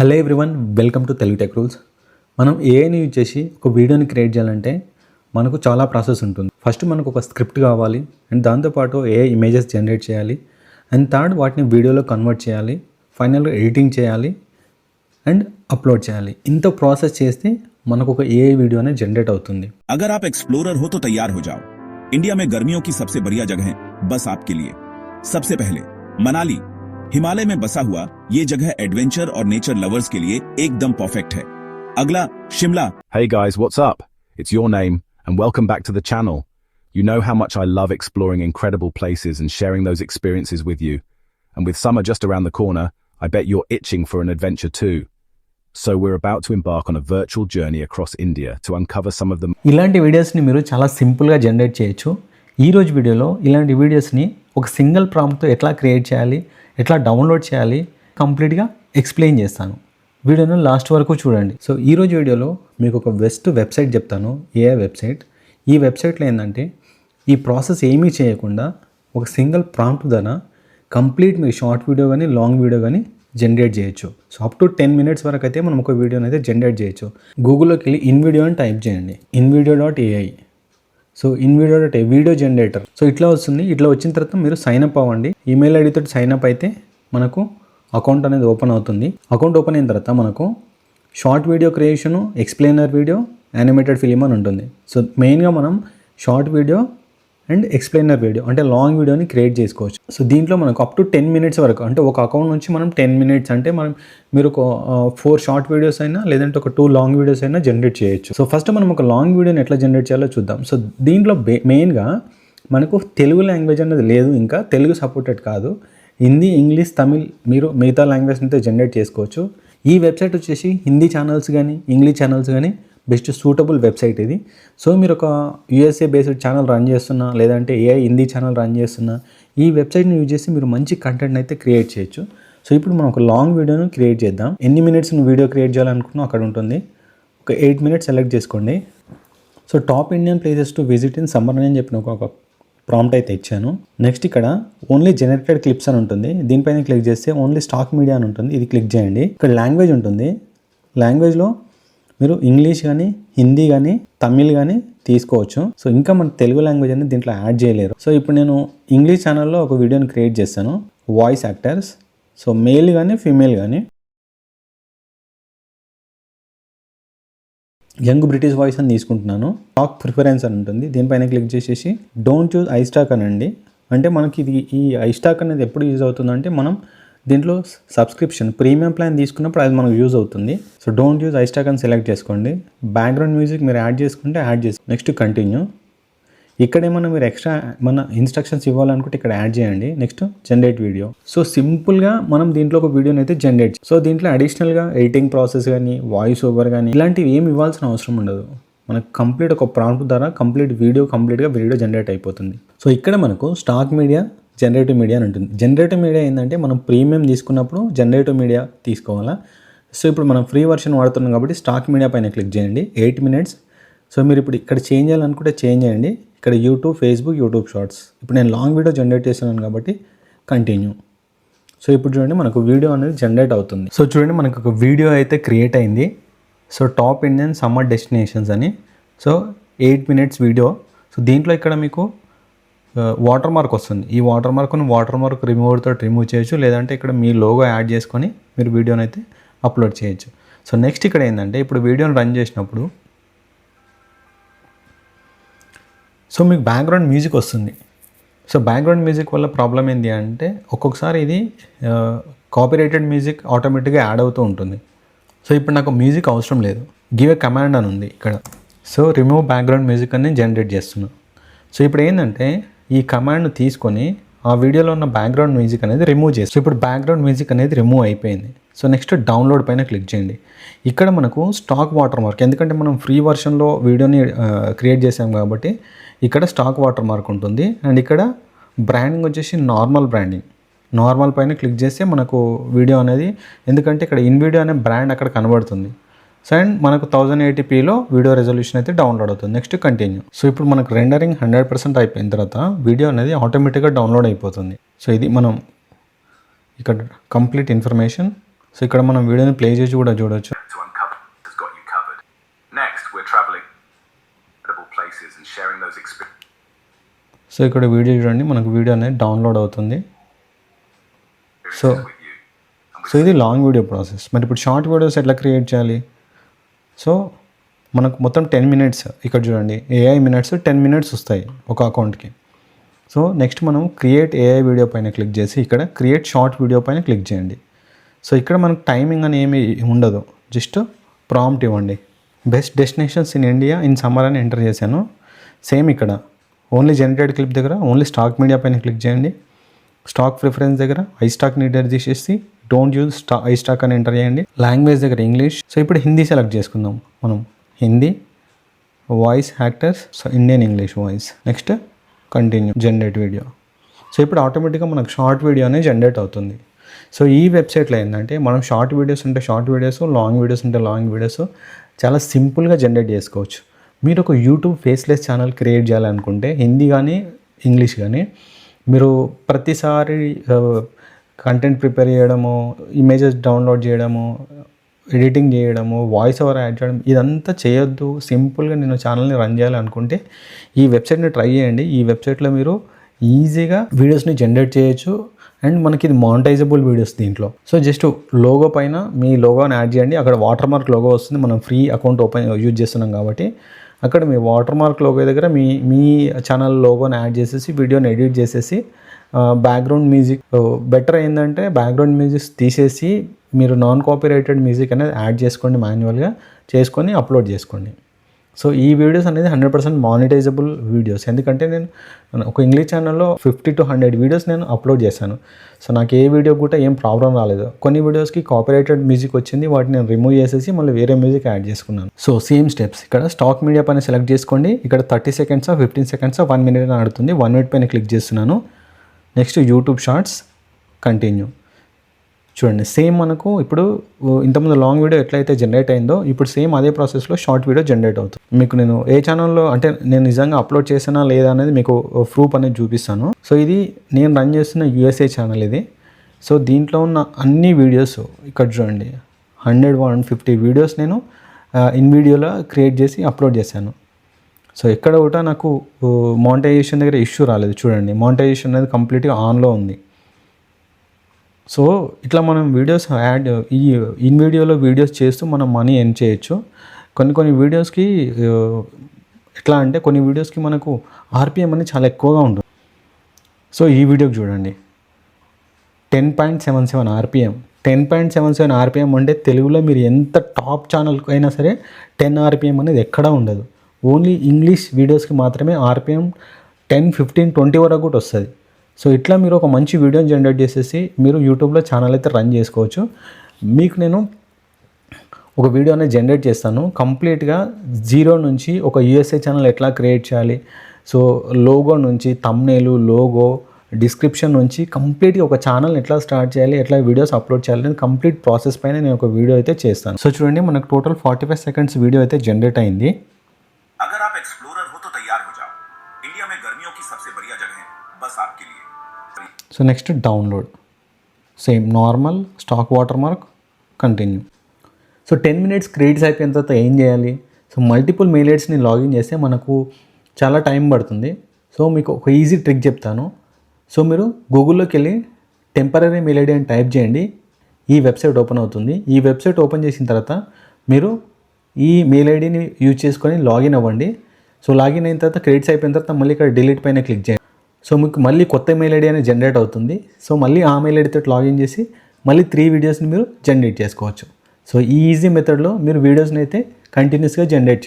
Hello everyone, welcome to Telugu tech rules. మనం ఏఐని use చేసి ఒక వీడియోని క్రియేట్ చేయాలంటే మనకు చాలా ప్రాసెస్ ఉంటుంది. ఫస్ట్ మనకు ఒక స్క్రిప్ట్ కావాలి, అండ్ దాంతోపాటు ఏఐ ఇమేజెస్ జనరేట్ చేయాలి, అండ్ థర్డ్ వాటిని వీడియోలో కన్వర్ట్ చేయాలి, ఫైనల్గా ఎడిటింగ్ చేయాలి అండ్ అప్లోడ్ చేయాలి. ఇంత ప్రాసెస్ చేస్తే మనకు ఒక ఏఐ వీడియో అనేది జనరేట్ అవుతుంది. अगर आप एक्सप्लोरर हो तो तैयार हो जाओ। इंडिया में गर्मियों की सबसे बढ़िया जगह बस आपके लिए। सबसे पहले मनाली, हिमालय में बसा हुआ ये जगह एडवेंचर और नेचर लवर्स के लिए एकदम परफेक्ट है। अगला Shimla. Hey guys, what's up? It's your name and welcome back to the channel. You know how much I love exploring incredible places and sharing those experiences with you. And with summer just around the corner, I bet you're itching for an adventure too. So we're about to embark on a virtual journey across India to uncover some of the ఇలాంటి వీడియోస్ని మీరు చాలా సింపుల్గా generate చేయొచ్చు. ఈరోజు వీడియోలో ఇలాంటి వీడియోస్ని ఒక సింగిల్ ప్రాంప్ట్తో ఎట్లా క్రియేట్ చేయాలి, ఎట్లా డౌన్లోడ్ చేయాలి కంప్లీట్గా ఎక్స్ప్లెయిన్ చేస్తాను. వీడియోను లాస్ట్ వరకు చూడండి. సో ఈరోజు వీడియోలో మీకు ఒక బెస్ట్ వెబ్సైట్ చెప్తాను, ఏఐ వెబ్సైట్. ఈ వెబ్సైట్లో ఏంటంటే ఈ ప్రాసెస్ ఏమీ చేయకుండా ఒక సింగిల్ ప్రాంప్ట్ ద్వారా కంప్లీట్ మీరు షార్ట్ వీడియో కానీ లాంగ్ వీడియో కానీ జనరేట్ చేయొచ్చు. సో అప్ టు 10 minutes వరకు అయితే మనం ఒక వీడియోని అయితే జనరేట్ చేయొచ్చు. గూగుల్లోకి వెళ్ళి ఇన్విడియో అని టైప్ చేయండి, invideo.ai. So invideo.ai video generator. So ఇట్లా వస్తుంది. ఇట్లా వచ్చిన తర్వాత మీరు సైన్ అప్ అవ్వండి. ఈమెయిల్ ఐడితో సైన్ అప్ అయితే మనకు అకౌంట్ అనేది ఓపెన్ అవుతుంది. అకౌంట్ ఓపెన్ అయిన తర్వాత మనకు short video creation, explainer video, animated film అని ఉంటుంది. సో మెయిన్గా మనం short video and explainer video అంటే లాంగ్ వీడియోని క్రియేట్ చేసుకోవచ్చు. సో దీంట్లో మనకు అప్ టు 10 minutes వరకు, అంటే ఒక అకౌంట్ నుంచి మనం 10 minutes అంటే మీరు ఒక 4 షార్ట్ వీడియోస్ అయినా లేదంటే ఒక 2 లాంగ్ వీడియోస్ అయినా జనరేట్ చేయొచ్చు. సో ఫస్ట్ మనం ఒక లాంగ్ వీడియోని ఎట్లా జనరేట్ చేయాలో చూద్దాం. సో దీంట్లో మెయిన్గా మనకు తెలుగు లాంగ్వేజ్ అనేది లేదు, ఇంకా తెలుగు సపోర్టెడ్ కాదు. హిందీ, ఇంగ్లీష్, తమిళ్ మీరు మిగతా లాంగ్వేజ్ అయితే జనరేట్ చేసుకోవచ్చు. ఈ వెబ్సైట్ వచ్చేసి హిందీ ఛానల్స్ కానీ ఇంగ్లీష్ ఛానల్స్ కానీ బెస్ట్ సూటబుల్ వెబ్సైట్ ఇది. సో మీరు ఒక యూఎస్ఏ బేస్డ్ ఛానల్ రన్ చేస్తున్నా లేదంటే ఏఐ హిందీ ఛానల్ రన్ చేస్తున్నా ఈ వెబ్సైట్ని యూజ్ చేసి మీరు మంచి కంటెంట్ అయితే క్రియేట్ చేయొచ్చు. సో ఇప్పుడు మనం ఒక లాంగ్ వీడియోను క్రియేట్ చేద్దాం. ఎన్ని మినిట్స్ నువ్వు వీడియో క్రియేట్ చేయాలనుకున్నా అక్కడ ఉంటుంది. ఒక 8 minutes సెలెక్ట్ చేసుకోండి. So top Indian places to visit in summer అని చెప్పిన ఒక ప్రాంప్ట్ అయితే ఇచ్చాను. నెక్స్ట్ ఇక్కడ ఓన్లీ జనరేటెడ్ క్లిప్స్ అని ఉంటుంది. దీనిపైన క్లిక్ చేస్తే ఓన్లీ స్టాక్ మీడియా అని ఉంటుంది. ఇది క్లిక్ చేయండి. ఇక్కడ లాంగ్వేజ్ ఉంటుంది. లాంగ్వేజ్లో మీరు ఇంగ్లీష్ కానీ హిందీ కానీ తమిళ్ కానీ తీసుకోవచ్చు. సో ఇంకా మన తెలుగు లాంగ్వేజ్ అనేది దీంట్లో యాడ్ చేయలేరు. సో ఇప్పుడు నేను ఇంగ్లీష్ ఛానల్లో ఒక వీడియోని క్రియేట్ చేస్తాను. వాయిస్ యాక్టర్స్, సో మేల్ కానీ ఫీమేల్ కానీ, యంగ్ బ్రిటిష్ వాయిస్ అని తీసుకుంటున్నాను. టాక్ ప్రిఫరెన్స్ అని ఉంటుంది. దీనిపైన క్లిక్ చేసేసి డోంట్ చూస్ ఐస్టాక్ అనండి. అంటే మనకి ఇది ఈ ఐస్టాక్ అనేది ఎప్పుడు యూజ్ అవుతుందంటే మనం దీంట్లో సబ్స్క్రిప్షన్ ప్రీమియం ప్లాన్ తీసుకున్నప్పుడు అది మనకు యూజ్ అవుతుంది. సో డోంట్ యూజ్ ఐస్టాక్ అని సెలెక్ట్ చేసుకోండి. బ్యాక్గ్రౌండ్ మ్యూజిక్ మీరు యాడ్ చేసుకుంటే యాడ్ చేసుకోండి. Next continue. ఇక్కడ ఏమన్నా మీరు ఎక్స్ట్రా మన ఇన్స్ట్రక్షన్స్ ఇవ్వాలనుకుంటే ఇక్కడ యాడ్ చేయండి. Next generate video. సో సింపుల్గా మనం దీంట్లో ఒక వీడియోని అయితే జనరేట్. సో దీంట్లో అడిషనల్గా ఎడిటింగ్ ప్రాసెస్ కానీ వాయిస్ ఓవర్ కానీ ఇలాంటివి ఏమి ఇవ్వాల్సిన అవసరం ఉండదు. మనకు కంప్లీట్ ఒక ప్రాంప్ట్ ద్వారా కంప్లీట్గా వీడియో జనరేట్ అయిపోతుంది. సో ఇక్కడ మనకు స్టాక్ మీడియా, జనరేటివ్ మీడియా అని ఉంటుంది. జనరేటివ్ మీడియా ఏంటంటే మనం ప్రీమియం తీసుకున్నప్పుడు జనరేటివ్ మీడియా తీసుకోవాలా. సో ఇప్పుడు మనం ఫ్రీ వర్షన్ వాడుతున్నాం కాబట్టి స్టాక్ మీడియా పైన క్లిక్ చేయండి. 8 minutes. సో మీరు ఇప్పుడు ఇక్కడ చేంజ్ చేయాలనుకుంటే చేంజ్ చేయండి. ఇక్కడ యూట్యూబ్, ఫేస్బుక్, యూట్యూబ్ షార్ట్స్. ఇప్పుడు నేను లాంగ్ వీడియో జనరేట్ చేస్తున్నాను కాబట్టి కంటిన్యూ. సో ఇప్పుడు చూడండి మనకు వీడియో అనేది జనరేట్ అవుతుంది. సో చూడండి మనకు ఒక వీడియో అయితే క్రియేట్ అయింది. So top Indian summer destinations అని. సో 8 minutes వీడియో. సో దీంట్లో ఇక్కడ మీకు వాటర్ మార్క్ వస్తుంది. ఈ వాటర్ మార్క్ రిమూవ్ చేయొచ్చు, లేదంటే ఇక్కడ మీ లోగో యాడ్ చేసుకొని మీరు వీడియోని అయితే అప్లోడ్ చేయొచ్చు. సో నెక్స్ట్ ఇక్కడ ఏంటంటే ఇప్పుడు వీడియోని రన్ చేసినప్పుడు సో మీకు బ్యాక్గ్రౌండ్ మ్యూజిక్ వస్తుంది. సో బ్యాక్గ్రౌండ్ మ్యూజిక్ వల్ల ప్రాబ్లం ఏంటి అంటే ఒక్కొక్కసారి ఇది కాపీరైటెడ్ మ్యూజిక్ ఆటోమేటిక్గా యాడ్ అవుతూ ఉంటుంది. సో ఇప్పుడు నాకు మ్యూజిక్ అవసరం లేదు. గివ్ ఏ కమాండ్ అని ఉంది ఇక్కడ. సో రిమూవ్ బ్యాక్గ్రౌండ్ మ్యూజిక్ అని జనరేట్ చేస్తున్నాను. సో ఇప్పుడు ఏంటంటే ఈ కమాండ్ను తీసుకొని ఆ వీడియోలో ఉన్న బ్యాక్గ్రౌండ్ మ్యూజిక్ అనేది రిమూవ్ చేస్తాం. సో ఇప్పుడు బ్యాక్గ్రౌండ్ మ్యూజిక్ అనేది రిమూవ్ అయిపోయింది. సో నెక్స్ట్ డౌన్లోడ్ పైన క్లిక్ చేయండి. ఇక్కడ మనకు స్టాక్ వాటర్ మార్క్, ఎందుకంటే మనం ఫ్రీ వర్షన్లో వీడియోని క్రియేట్ చేసాం కాబట్టి ఇక్కడ స్టాక్ వాటర్ మార్క్ ఉంటుంది. అండ్ ఇక్కడ బ్రాండింగ్ వచ్చేసి నార్మల్ పైన క్లిక్ చేస్తే మనకు వీడియో అనేది, ఎందుకంటే ఇక్కడ ఇన్విడియో అనే బ్రాండ్ అక్కడ కనబడుతుంది. సో అండ్ మనకు 1080pలో వీడియో రెజల్యూషన్ అయితే డౌన్లోడ్ అవుతుంది. Next continue. సో ఇప్పుడు మనకు రెండరింగ్ 100% అయిపోయిన తర్వాత వీడియో అనేది ఆటోమేటిక్గా డౌన్లోడ్ అయిపోతుంది. సో ఇది మనం ఇక్కడ కంప్లీట్ ఇన్ఫర్మేషన్ సో ఇక్కడ మనం వీడియోని ప్లే చేసి కూడా చూడొచ్చు. To uncover has got you covered. Next, we're traveling incredible places and sharing those experiences so ఇక్కడ వీడియో చూడండి, మనకు వీడియో అనేది డౌన్లోడ్ అవుతుంది. So with you. సో ఇది లాంగ్ వీడియో ప్రాసెస్. మరి ఇప్పుడు షార్ట్ వీడియోస్ ఎట్లా క్రియేట్ చేయాలి? సో మనకు మొత్తం 10 మినిట్స్ ఇక్కడ చూడండి, AI మినిట్స్ 10 మినిట్స్ వస్తాయి ఒక అకౌంట్కి. సో నెక్స్ట్ మనం క్రియేట్ AI వీడియో పైన క్లిక్ చేసి ఇక్కడ క్రియేట్ షార్ట్ వీడియో పైన క్లిక్ చేయండి. సో ఇక్కడ మనకు టైమింగ్ అని ఏమి ఉండదు, జస్ట్ ప్రాంప్ట్ ఇవ్వండి. Best destinations in India in summer అని ఎంటర్ చేశాను. సేమ్ ఇక్కడ ఓన్లీ జనరేటెడ్ క్లిప్ దగ్గర ఓన్లీ స్టాక్ మీడియా పైన క్లిక్ చేయండి. స్టాక్ ప్రిఫరెన్స్ దగ్గర ఐ స్టాక్ని ఎంటర్ చేసేసి డోంట్ యూజ్ ఐ స్టాక్ అని ఎంటర్ చేయండి. లాంగ్వేజ్ దగ్గర ఇంగ్లీష్. సో ఇప్పుడు హిందీ సెలెక్ట్ చేసుకుందాం మనం. Hindi voice actors, so Indian English voice. Next continue generate video. So ఇప్పుడు ఆటోమేటిక్గా మనకు షార్ట్ వీడియో అనేది జనరేట్ అవుతుంది. సో ఈ వెబ్సైట్లో ఏంటంటే మనం షార్ట్ వీడియోస్ ఉంటే షార్ట్ వీడియోస్, లాంగ్ వీడియోస్ ఉంటే లాంగ్ వీడియోస్ చాలా సింపుల్గా జనరేట్ చేసుకోవచ్చు. మీరు ఒక యూట్యూబ్ ఫేస్లెస్ ఛానల్ క్రియేట్ చేయాలనుకుంటే హిందీ కానీ ఇంగ్లీష్ కానీ మీరు ప్రతిసారి కంటెంట్ ప్రిపేర్ చేయడము, ఇమేజెస్ డౌన్లోడ్ చేయడము, ఎడిటింగ్ చేయడము, వాయిస్ ఓవర్ యాడ్ చేయడం ఇదంతా చేయొద్దు. సింపుల్గా నేను ఛానల్ని రన్ చేయాలనుకుంటే ఈ వెబ్సైట్ని ట్రై చేయండి. ఈ వెబ్సైట్లో మీరు ఈజీగా వీడియోస్ని జనరేట్ చేయొచ్చు. అండ్ మనకి ఇది మానిటైజబుల్ వీడియోస్ దీంట్లో. సో జస్ట్ లోగో పైన మీ లోగోని యాడ్ చేయండి. అక్కడ వాటర్ మార్క్ లోగో వస్తుంది. మనం ఫ్రీ అకౌంట్ యూజ్ చేస్తున్నాం కాబట్టి అక్కడ మీ వాటర్ మార్క్ లోగో దగ్గర మీ ఛానల్ లోగోని యాడ్ చేసేసి వీడియోని ఎడిట్ చేసేసి బ్యాక్గ్రౌండ్ మ్యూజిక్ బెటర్ ఏంటంటే బ్యాక్గ్రౌండ్ మ్యూజిక్ తీసేసి మీరు నాన్ కాపీరైటెడ్ మ్యూజిక్ అనేది యాడ్ చేసుకోండి, మాన్యువల్గా చేసుకొని అప్లోడ్ చేసుకోండి. సో ఈ వీడియోస్ అనేది 100% మానిటైజబుల్ వీడియోస్. ఎందుకంటే నేను ఒక ఇంగ్లీష్ ఛానల్లో 50 to 100 వీడియోస్ నేను అప్లోడ్ చేశాను. సో నాకు ఏ వీడియో కూడా ఏం ప్రాబ్లం రాలేదు. కొన్ని వీడియోస్కి కాపీరైటెడ్ మ్యూజిక్ వచ్చింది, వాటిని నేను రిమూవ్ చేసేసి మళ్ళీ వేరే మ్యూజిక్ యాడ్ చేసుకున్నాను. సో సేమ్ స్టెప్స్ ఇక్కడ స్టాక్ మీడియా పైన సెలెక్ట్ చేసుకోండి. ఇక్కడ 30 సెకండ్స్ 15 సెకండ్స్ 1 మినిట్ అని అడుగుతుంది. 1 మినిట్ పైన క్లిక్ చేస్తున్నాను. Next YouTube shorts, continue. చూడండి సేమ్ మనకు ఇప్పుడు ఇంతకుముందు లాంగ్ వీడియో ఎట్లయితే జనరేట్ అయిందో ఇప్పుడు సేమ్ అదే ప్రాసెస్లో షార్ట్ వీడియో జనరేట్ అవుతుంది. మీకు నేను ఏ ఛానల్లో అంటే నేను నిజంగా అప్లోడ్ చేసినా లేదా అనేది మీకు ప్రూఫ్ అనేది చూపిస్తాను. సో ఇది నేను రన్ చేస్తున్న USA ఛానల్ ఇది. సో దీంట్లో ఉన్న అన్ని వీడియోస్ ఇక్కడ చూడండి 150 వీడియోస్ నేను ఇన్ వీడియోలో క్రియేట్ చేసి అప్లోడ్ చేశాను. సో ఎక్కడ కూడా నాకు మానిటైజేషన్ దగ్గర ఇష్యూ రాలేదు. చూడండి మానిటైజేషన్ అనేది కంప్లీట్గా ఆన్లో ఉంది. సో ఇట్లా మనం వీడియోస్ యాడ్ ఇన్ వీడియోలో వీడియోస్ చేస్తూ మనం మనీ ఎర్న్ చేయొచ్చు. కొన్ని వీడియోస్కి ఎట్లా అంటే కొన్ని వీడియోస్కి మనకు RPM అనేది చాలా ఎక్కువగా ఉంటుంది. సో ఈ వీడియోకి చూడండి 10.77 RPM. 10.77 RPM అంటే తెలుగులో మీరు ఎంత టాప్ ఛానల్కి అయినా సరే 10 RPM అనేది ఎక్కడా ఉండదు. ఓన్లీ ఇంగ్లీష్ వీడియోస్కి మాత్రమే RPM 10, 15, 20 వరకు కూడా వస్తుంది. సో ఇట్లా మీరు ఒక మంచి వీడియోని జనరేట్ చేసేసి మీరు యూట్యూబ్లో ఛానల్ అయితే రన్ చేసుకోవచ్చు. మీకు నేను ఒక వీడియో అనేది జనరేట్ చేస్తాను కంప్లీట్గా జీరో నుంచి ఒక USA ఛానల్ ఎట్లా క్రియేట్ చేయాలి. సో లోగో నుంచి థంబ్నెయిల్, లోగో, డిస్క్రిప్షన్ నుంచి కంప్లీట్గా ఒక ఛానల్ ఎట్లా స్టార్ట్ చేయాలి, ఎట్లా వీడియోస్ అప్లోడ్ చేయాలి అనేది కంప్లీట్ ప్రాసెస్ పైన నేను ఒక వీడియో అయితే చేస్తాను. సో చూడండి మనకు టోటల్ 45 సెకండ్స్ వీడియో అయితే జనరేట్ అయింది. अगर आप एक्सप्लोरर हो तो तैयार हो जाओ. इंडिया में गर्मियों की सबसे बढ़िया जगह बस आपके लिए. So next download, same normal stock water mark, continue. So 10 minutes creates అయిపోయిన తర్వాత ఏం చేయాలి? సో మల్టిపుల్ మెయిల్ ఐడీస్ని లాగిన్ చేస్తే మనకు చాలా టైం పడుతుంది. సో మీకు ఒక ఈజీ ట్రిక్ చెప్తాను. సో మీరు గూగుల్లోకి వెళ్ళి టెంపరరీ మెయిల్ ఐడి అని టైప్ చేయండి. ఈ వెబ్సైట్ ఓపెన్ అవుతుంది. ఈ వెబ్సైట్ ఓపెన్ చేసిన తర్వాత మీరు ఈ మెయిల్ ఐడిని యూజ్ చేసుకొని లాగిన్ అవ్వండి. సో లాగిన్ అయిన తర్వాత క్రెడిట్స్ అయిపోయిన తర్వాత మళ్ళీ ఇక్కడ డిలీట్ పైన క్లిక్ చేయండి. సో మీకు మళ్ళీ కొత్త మెయిల్ ఐడి అనేది జనరేట్ అవుతుంది. సో మళ్ళీ ఆ మెయిల్ ఐడితో లాగిన్ చేసి మళ్ళీ 3 వీడియోస్ని మీరు జనరేట్ చేసుకోవచ్చు. సో ఈ ఈజీ మెథడ్లో మీరు వీడియోస్ని అయితే కంటిన్యూస్గా జనరేట్ చేయాలి.